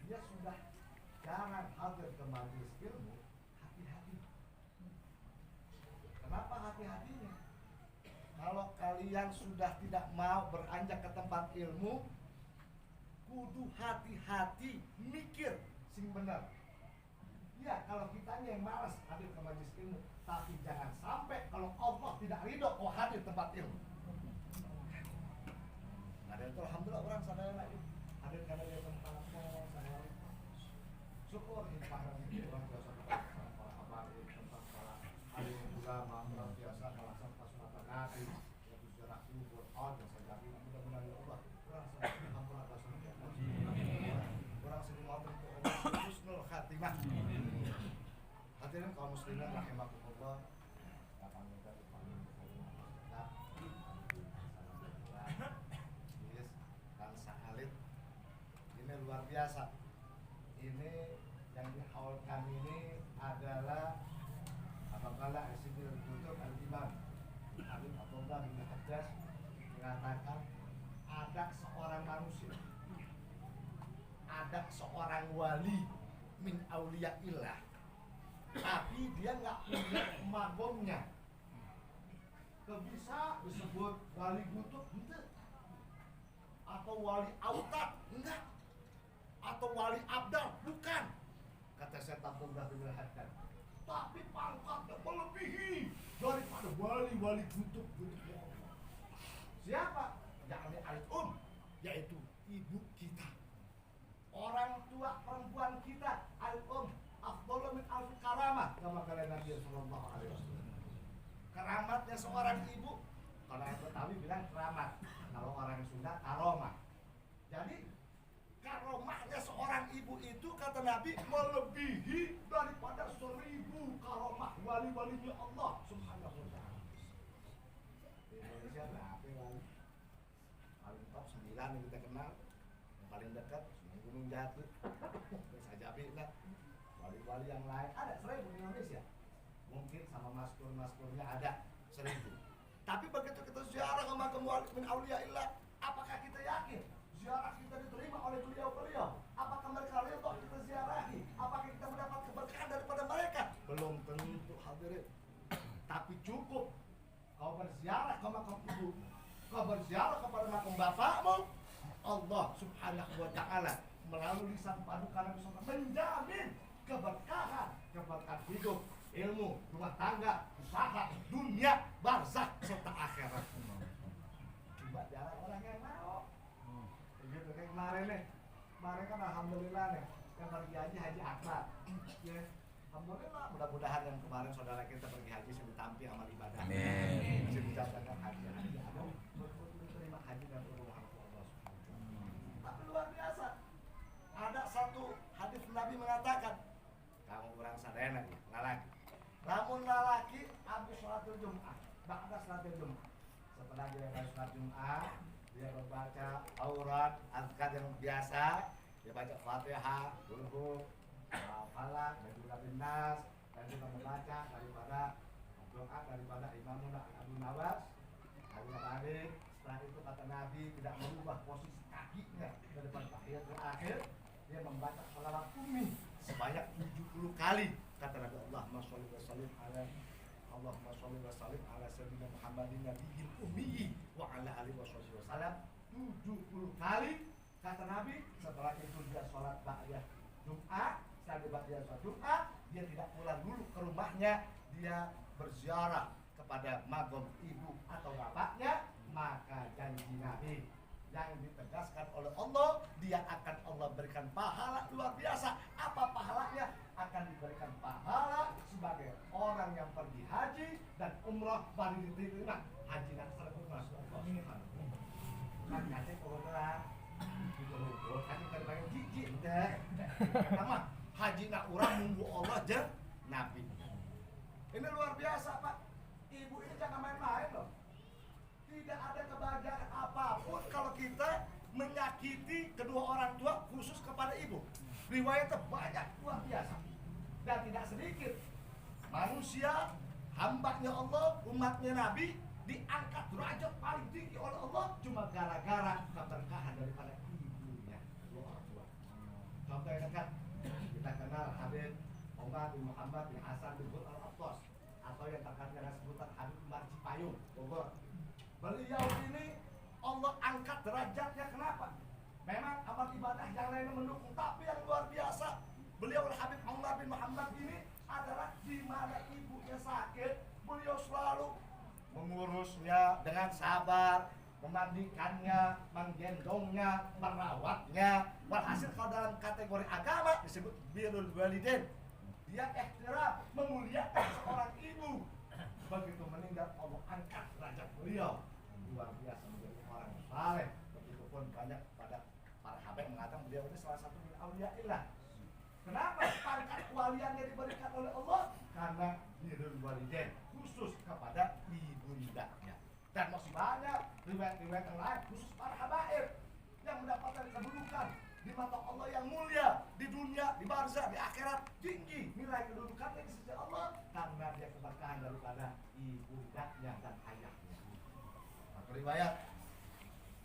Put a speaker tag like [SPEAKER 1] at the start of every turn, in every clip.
[SPEAKER 1] dia sudah jarang hadir ke majelis ilmu, hati-hati. Kenapa hati-hatinya? Kalau kalian sudah tidak mau beranjak ke tempat ilmu, kudu hati-hati mikir sing benar. Ya, kalau kitanya yang malas hadir ke majelis ilmu, tapi jangan sampai kalau Allah tidak ridho kau hadir tempat ilmu. Ada itu alhamdulillah orang sadaya lagi hadir karena dia tempat sadaya. Syukur ini para orang biasa para abadi tempat para alim ulama orang biasa melaksanakan sunat Nabi, yaitu sejarah kubur, dan sajadi. Mudah-mudahan ya Allah orang sedang ampun atas orang sering mau untuk husnul khatimah. Hadirin kaum muslimin rahimakumullah. Alit ini luar biasa. Ini yang dihaulkan ini adalah apabila Sidil Kutub Al-Imam Habib Abdullah bin Hajjaj mengatakan ada seorang manusia, ada seorang wali min auliyaillah, tapi dia nggak punya magomnya. Bisa disebut wali kutub gitu, atau wali autad, enggak, atau wali abdal, bukan, kata Syekh Abdullah bin Hajjaj. Tapi pangkatnya melebihi daripada wali-wali kutub ya Allah. Siapa? Yakni al-um, yaitu ibu kita, orang tua perempuan kita. Al-um afdhalu min alfi karamah, kama kata Nabi sallallahu alaihi wasallam. Keramatnya seorang ibu, kalau yang Betawi bilang keramat, kalau orang Sunda karomah. Jadi karomahnya seorang ibu itu kata Nabi melebihi daripada 1000 karomah wali-walinya Allah Subhanahu wa ta'ala. Di Indonesia berapa wali? Paling top 9 yang kita kenal. Yang paling dekat Sunan Gunung Jati, Sajabi lah. Wali-wali yang lain ada 1000 di Indonesia. Mungkin sama maskur-maskurnya ada 1000. Tapi begitu kita ziarah ke makam wali min auliyaillah, apakah kita yakin ziarah kita diterima oleh beliau-beliau? Apakah mereka ridho kita ziarahi? Apakah kita mendapat keberkahan daripada mereka? Belum tentu hadirin. Tapi cukup kau berziarah ke makam ibu, kau berziarah kepada makam bapakmu, Allah Subhanahu wa ta'ala melalui lisan paduka Nabi SAW menjamin keberkahan hidup, ilmu, rumah tangga, usaha, dunia, barzakh serta akhirat. Coba jarang orang yang mau. Begitu kayak kemarin nih. Kemarin kan alhamdulillah nih yang pergi haji Akbar. Ya, alhamdulillah, mudah-mudahan yang kemarin saudara kita pergi haji bisa ditampi amal ibadah. Amin. Bisa dijalankan haji ada betul-betul diterima haji dan Allah Subhanahu. Tapi luar biasa. Ada satu hadis Nabi mengatakan, kamu kurang sadayana nih, lalaki. Namun lalaki habis sholatul Jum'ah, ba'da sholatul Jum'ah. Setelah dia habis sholat Jum'ah, dia membaca aurat, azkar yang biasa, dia baca Fatihah, Qul Falaq, dan juga Nas, dan juga membaca daripada doa daripada Imam Abu Nawas, Abu Nawawi. Setelah itu kata Nabi tidak merubah posisi kakinya daripada tahiyatul akhir. Dia membaca shalawat ummi sebanyak 70 kali. Kata Nabi, Allahumma sholli wa sallim ala sayyidina Muhammadin nabiyil ummi wa ala alihi washallam wasallam 70 kali. Kata Nabi, setelah itu dia sholat ba'da Jum'ah. Setelah dia sholat Jum'ah, dia tidak pulang dulu ke rumahnya, dia berziarah kepada magom ibu atau bapaknya. Maka janji Nabi yang ditegaskan oleh Allah, dia akan Allah berikan pahala luar biasa. Apa pahalanya? Akan diberikan pahala sebagai orang yang pergi haji dan umrah baru diterima haji dan sempurna. Kan kata orang itu kan terbang jijik deh. Pertama haji nak orang nunggu Allah aja Nabi. Ini luar biasa Pak. Ibu ini jangan main-main loh. Tidak ada kebahagiaan apapun kalau kita menyakiti kedua orang tua, khusus kepada ibu. Riwayatnya banyak, luar biasa. Dan tidak sedikit manusia, hambanya Allah, umatnya Nabi, diangkat derajat paling tinggi oleh Allah cuma gara-gara keberkahan daripada ibunya, kedua orang tua. contoh yang dekat, kita kenal Habib Omar bin Muhammad bin Hasan bin Hud al-Attas, atau yang terkenal dengan sebutan Habib Umar Cipayung, Bogor. Beliau ini Allah angkat derajatnya, kenapa? Memang amal ibadah yang lainnya mendukung, tapi yang luar biasa, beliau Habib Umar bin Muhammad ini adalah di mana ibunya sakit, beliau selalu mengurusnya dengan sabar, memandikannya, menggendongnya, merawatnya. Walhasil kalau dalam kategori agama disebut birrul walidain, dia ihtiram, memuliakan seorang ibu. Begitu meninggal Allah angkat derajat beliau, luar biasa menjadi orang saleh. Begitupun banyak pada para habaib mengatakan beliau ini salah satu min auliyaillah. Kenapa pangkat kewaliannya diberikan oleh Allah? Karena birrul walidain, khusus kepada ibundanya. Dan masih banyak riwayat-riwayat yang lain khusus para habaib yang mendapatkan kedudukan di mata Allah yang mulia di dunia, di barzah, di akhirat, tinggi nilai kedudukannya di sisi Allah karena dia keberkahan daripada ibundanya dan ayahnya. Maka riwayat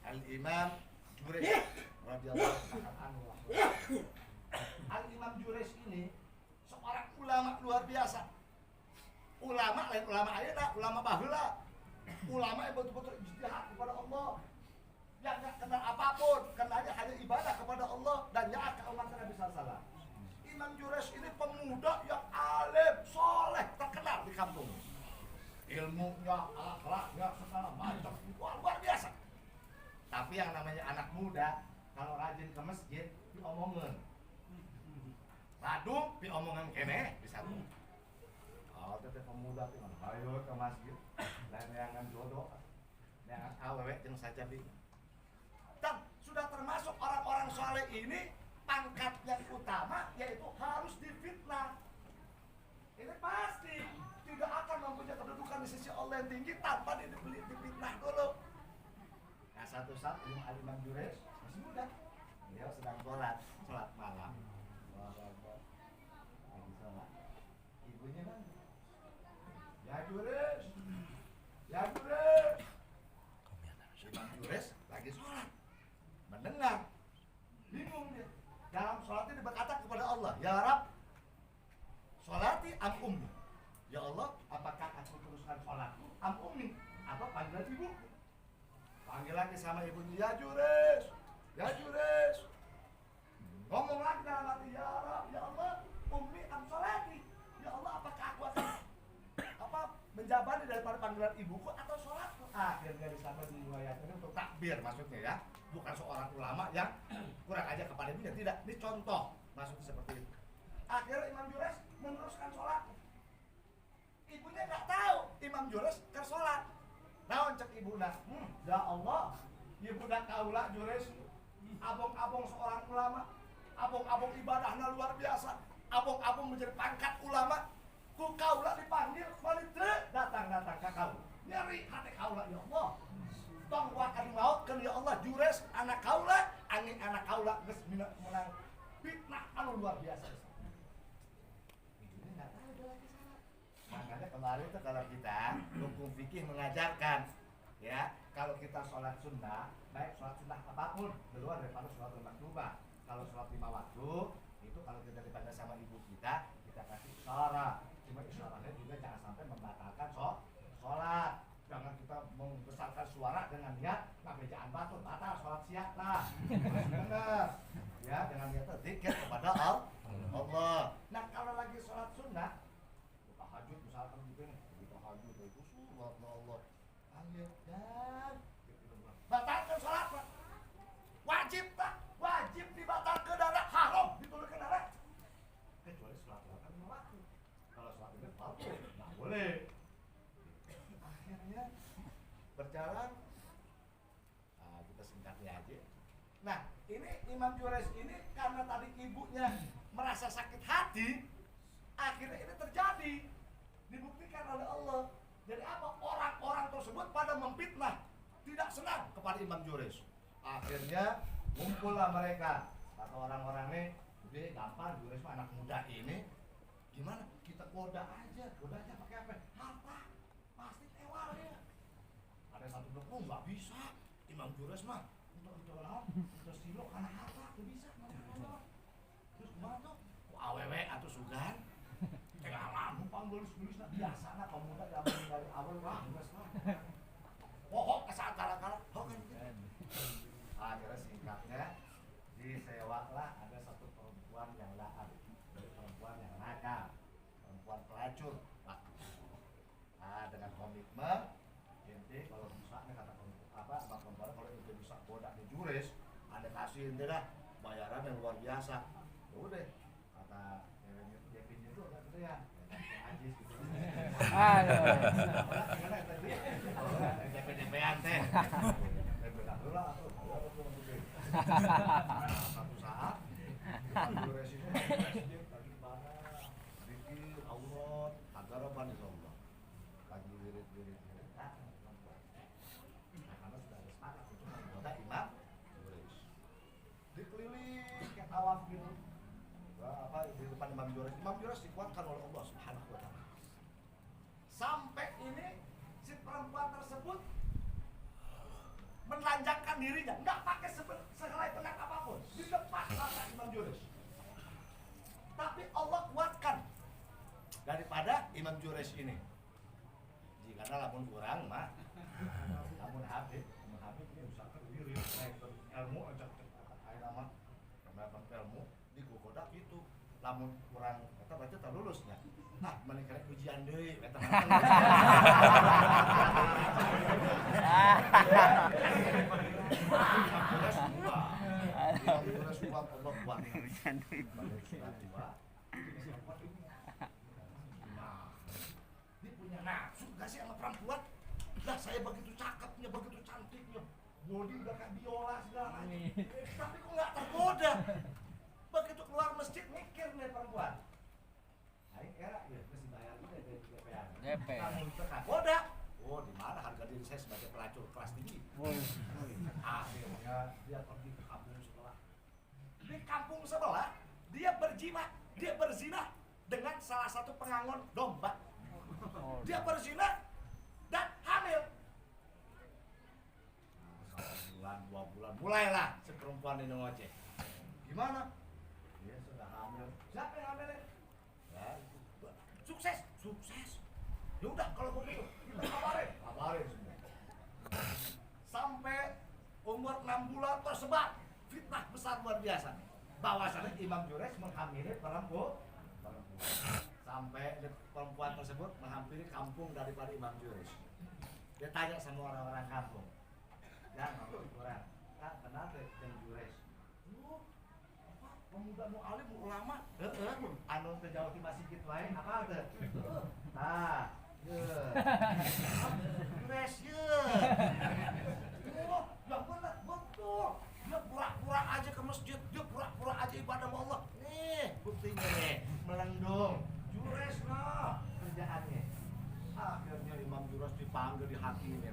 [SPEAKER 1] Al-Imam Jurais radhiyallahu anhu. Al-Imam Jurais ini seorang ulama luar biasa. Ulama lain ulama ayeuna, ulama baheula. Ulama yang betul-betul ijtihad kepada Allah, yang gak kenal apapun, kenalnya hanya ibadah kepada Allah dan nyaat ke umat Nabi sallallahu. Imam Jurais ini pemuda yang alim, soleh, terkenal di kampung. Ilmunya, akhlaknya, segala macam luar biasa. Tapi yang namanya anak muda, kalau rajin ke masjid, diomongin. Radung, diomongin kene, bisa. Oh, teteh pemuda tuh, ayo ke masjid, dan neangan jodoh, neangan awewe jeung saja bingung. Dan sudah termasuk orang-orang soleh ini pangkat yang utama yaitu harus difitnah. Ini pasti tidak akan mempunyai kedudukan di sisi Allah yang tinggi tanpa difitnah dulu. Nah, satu saat Imam Jurais masih muda, beliau sedang sholat malam. Lagi sholat, ibunya nanya, ya Jurais, Imam Jurais lagi sholat, mendengar, bingung dia. Dalam sholatnya dia berkata kepada Allah, ya Rab, sholati am ummi. Ya Allah, apakah aku teruskan sholatku am ummi atau panggilan ibuku? Panggil lagi sama ibunya, ya Jurais. Ngomong lagi dalam hati, ya Rab, ya Allah, ummi am sholati. Ya Allah, apakah aku akan menjabani daripada panggilan ibuku atau sholatku? Akhirnya disampai di riwayat ini untuk takbir maksudnya ya, bukan seorang ulama yang kurang aja kepada ibunya, tidak. Ini contoh maksudnya seperti itu. Akhirnya Imam Jurais meneruskan sholat. Ibunya nggak tahu Imam Jurais ke sholat. Naon cek ibuna, ya Allah, ibuna kaulah Jurais, abong-abong seorang ulama, abong-abong ibadahnya luar biasa, abong-abong menjadi pangkat ulama. Ku kaulah dipanggil, balik datang ke kau. Nyari hati kaulah, ya Allah. Tong wakan maut kan ya Allah, Jurais anak kaulah, angin anak kaulah geus menang fitnah anu luar biasa. Ini enggak tahu dia lagi salah. Makanya kemarin itu kalau kita hukum fikih mengajarkan ya, kalau kita sholat sunnah, baik sholat sunnah apapun di luar daripada sholat maktubah. Kalau sholat 5 waktu itu kalau kita dibaca sama ibu kita kasih isyarat. Cuma isyaratnya juga jangan sampai membatalkan sholat. Jangan kita membesarkan suara dengan niat ngabejaan batul, batal sholat siap lah. Benar. Ya, dengan niat zikir kepada Allah. Nah, kalau lagi sholat sunnah, tahajud misalkan gitu nih, tahajud itu subhanallah. Ayo dan batalkan sholat, Pak. Wajib tak? Wajib dibatalkan darah haram ditulurkan darah. Kecuali sholat kan 5 waktu. Kalau sholat ini fardu, nggak boleh. Akhirnya berjalan, kita singkatnya aja. Nah, ini Imam Jurais ini karena tadi ibunya merasa sakit hati, akhirnya ini terjadi, dibuktikan oleh Allah. Jadi apa? Orang-orang tersebut pada memfitnah, tidak senang kepada Imam Jurais. Akhirnya ngumpullah mereka. Kata orang-orang ini, udah gampang, Jurais mah anak muda ini, gimana? Kita goda aja, godanya pakai apa? Harta, pasti tewal ya. Ada satu blok, oh nggak bisa, Imam Jurais mah untuk silo karena harta, tuh bisa. kan? Tengah lama panggelis-gelis biasa na pemuda zaman dari awal wah geus lah. Pohok kesaat kala-kala, kan. Akhirnya singkatnya disewalah ada satu perempuan yang laat, dari perempuan yang nakal, perempuan pelacur. Dengan komitmen, ente kalau bisa nih kata abang perempuan kalau ente bisa bodak di Jures, ada kasih ente dah bayaran yang luar biasa. Udah kata Jepinnya itu agak gede ya, ajis gitu. DP-DP-an teh. DP lah atau satu saat Jures itu lagi ibadah, zikir, aurat, tagaraban insyaallah. Lagi wirid-wirid nah karena sudah ada sepakat untuk menggoda Imam Jures dikeliling kayak tawaf gitu di depan Imam Jures dikuatkan oleh Allah Subhanahu wa ta'ala sampai ini si perempuan tersebut menelanjangkan dirinya nggak pakai sehelai pedang apapun di depan mata Imam Jures, tapi Allah kuatkan daripada Imam Jures ini. Karena lamun kurang mah lamun Habib ini usahakan diri ilmu aja ayo nama pembahasan ilmu di gogoda gitu lamun kurang eta berarti tak lulusnya menikah ujian deui eta sih sama perempuan lah saya begitu cakepnya, begitu cantiknya body udah kayak biola segala macam tapi kok gak tergoda begitu keluar masjid mikir nih perempuan ayo era ya mesti bayar ini DP namun tergoda di mana harga diri saya sebagai pelacur kelas tinggi akhirnya dia pergi ke kampung sebelah di kampung sebelah dia berzina dengan salah satu pengangon domba. Dia berzina dan hamil. 1 bulan, 2 bulan, mulailah si perempuan ini ngoceh. Gimana? Dia sudah hamil. Siapa yang hamilnya? Ya, sukses. Ya udah kalau begitu kita kabarin semua. Sampai umur 6 bulan tersebar fitnah besar luar biasa. Bahwasannya Imam Jures menghamili perempuan. Sampai perempuan tersebut menghampiri kampung daripada Imam Jures. Dia tanya sama orang-orang kampung, jangan orang, kenapa yang Jures? Pemuda nu alim, nu ulama, anu terjauh di masjid lain apa tuh? Jures yang benar betul. Dia pura-pura aja ke masjid, dia pura-pura aja ibadah sama Allah. Nih buktinya nih, melendung. Jures lah kerjaannya. Akhirnya Imam Jures dipanggil dihakimin.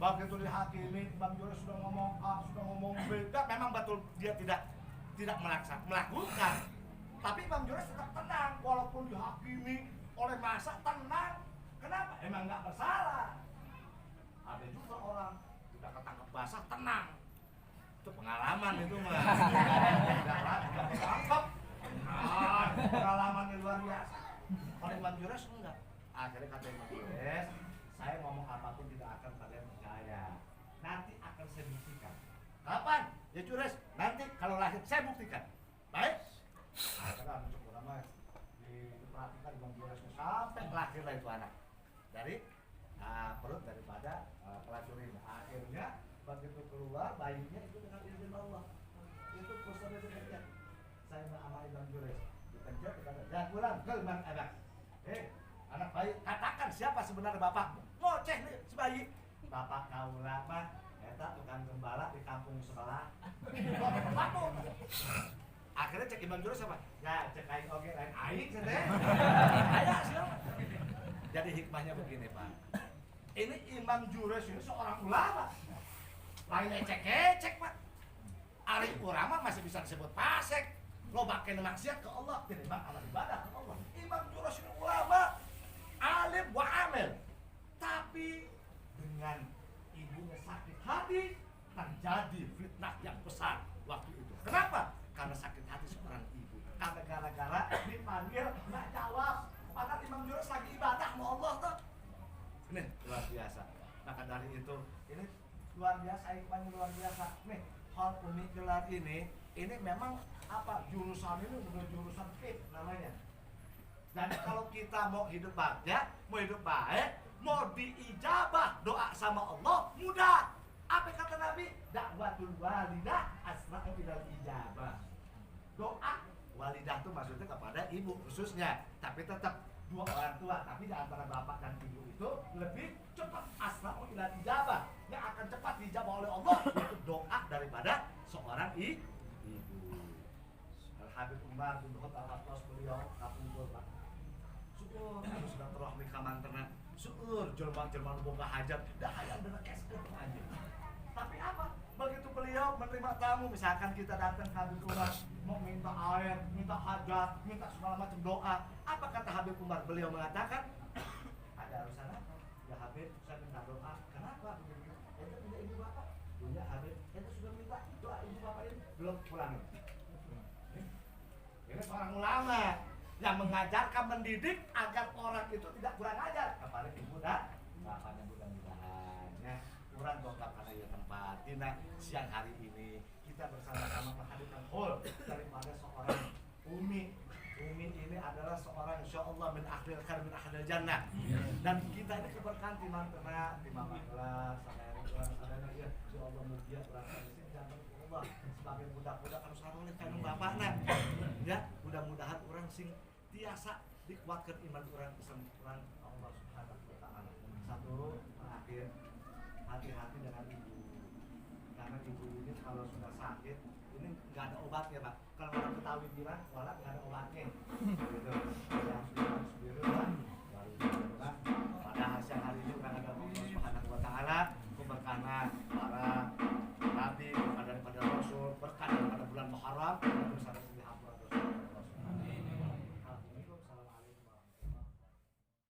[SPEAKER 1] Begitu dihakimin, Imam Jures sudah ngomong A, sudah ngomong B. Dan memang betul dia tidak melakukan. Tapi Imam Jures tetap tenang walaupun dihakimi oleh masa tenang. Kenapa? Emang nggak bersalah. Ada juga orang sudah ketangkep basah tenang. Itu pengalaman itu mah. Tidak ketangkep. Pengalaman yang luar biasa. Kalau Imam Jures enggak. Akhirnya kata Imam Jures, saya ngomong apapun tidak akan kalian percaya. Nanti akan saya buktikan. Kapan? Ya Jures, nanti kalau lahir saya buktikan. Baik? Akhirnya mencukup nama diperhatikan Imam Jures sampai lahirlah itu anak dari perut daripada pelacur ini. Akhirnya begitu keluar bayinya itu dengan izin Allah. Itu kursornya dipencet. Saya sama Imam Jures dipencet dikata, jangan pulang ke Imam anak. Anak bayi, katakan siapa sebenarnya bapakmu? Ngoceh nih si bayi. Bapak kaulah mah, eta tukang gembala di kampung sebelah. Batu. Akhirnya cek Imam Jures apa? Ya cek aing oge lain aing teh. Aya siapa? Jadi hikmahnya begini Pak. Ini Imam Jures ini seorang ulama. Lain ecek-ecek Pak. Ari urang mah masih bisa disebut fasik. Lobakeun maksiat ke Allah, tinimbang amal ibadah ke Allah. Imam Jures ini ulama, alim wa amil. Tapi dengan ibunya sakit hati terjadi fitnah yang besar waktu itu. Kenapa? Karena sakit hati seorang ibu. Karena gara-gara Ini luar biasa. Maka dari itu ini luar biasa, hikmahnya luar biasa. Nih hal unik gelar ini memang apa, jurusan ini udah jurusan fit namanya. Dan kalau kita mau hidup bahagia, mau hidup baik, mau diijabah doa sama Allah, mudah. Apa kata Nabi? Dakwatul walidah asra'u ilal ijabah. Doa walidah itu maksudnya kepada ibu khususnya, tapi tetap dua orang tua, tapi di antara bapak dan ibu itu lebih cepat asra'u ilal ijabah, yang akan cepat dijabah oleh Allah yaitu doa daripada seorang ibu. Al-Habib Umar bin Khattab al-Atlas beliau kapungkur Pak. Syukur aku sudah terahmi kamantena. Syukur jelma-jelma boga hajat dah hayang dengan esket aja. Tapi apa? Begitu beliau menerima tamu, misalkan kita datang ke Habib Umar mau minta air, minta hajat, minta segala macam doa. Apa kata Habib Umar? Beliau mengatakan, ada urusan apa? Ya Habib, saya minta doa. Kenapa? Itu punya ibu bapak. Punya Habib, itu sudah minta doa ibu bapak ini belum pulang. Ini seorang ulama yang mengajarkan, mendidik agar orang itu tidak kurang ajar kepada ibu dan bapaknya. Mudah-mudahan ya kurang dongkap karena ya tempat dina siang hari ini kita bersama-sama menghadirkan hall daripada seorang Umi. Umi ini adalah seorang insyaallah min ahlil khair min ahlil jannah. Dan kita ini keberkahan timang tengah, timang kelas, sadaya ya insyaallah mugia berangkat di sini jangan Allah sebagai budak-budak harus haroleh kanu bapakna. Ya, mudah-mudahan orang sing tiasa dikuatkan iman orang Islam orang Allah Subhanahu wa taala. Satu, terakhir hati-hati dengan ibu. Karena ibu ini kalau sudah sakit, ini nggak ada obatnya Pak. Kalau orang Betawi bilang, walau nggak ada obatnya. Gitu.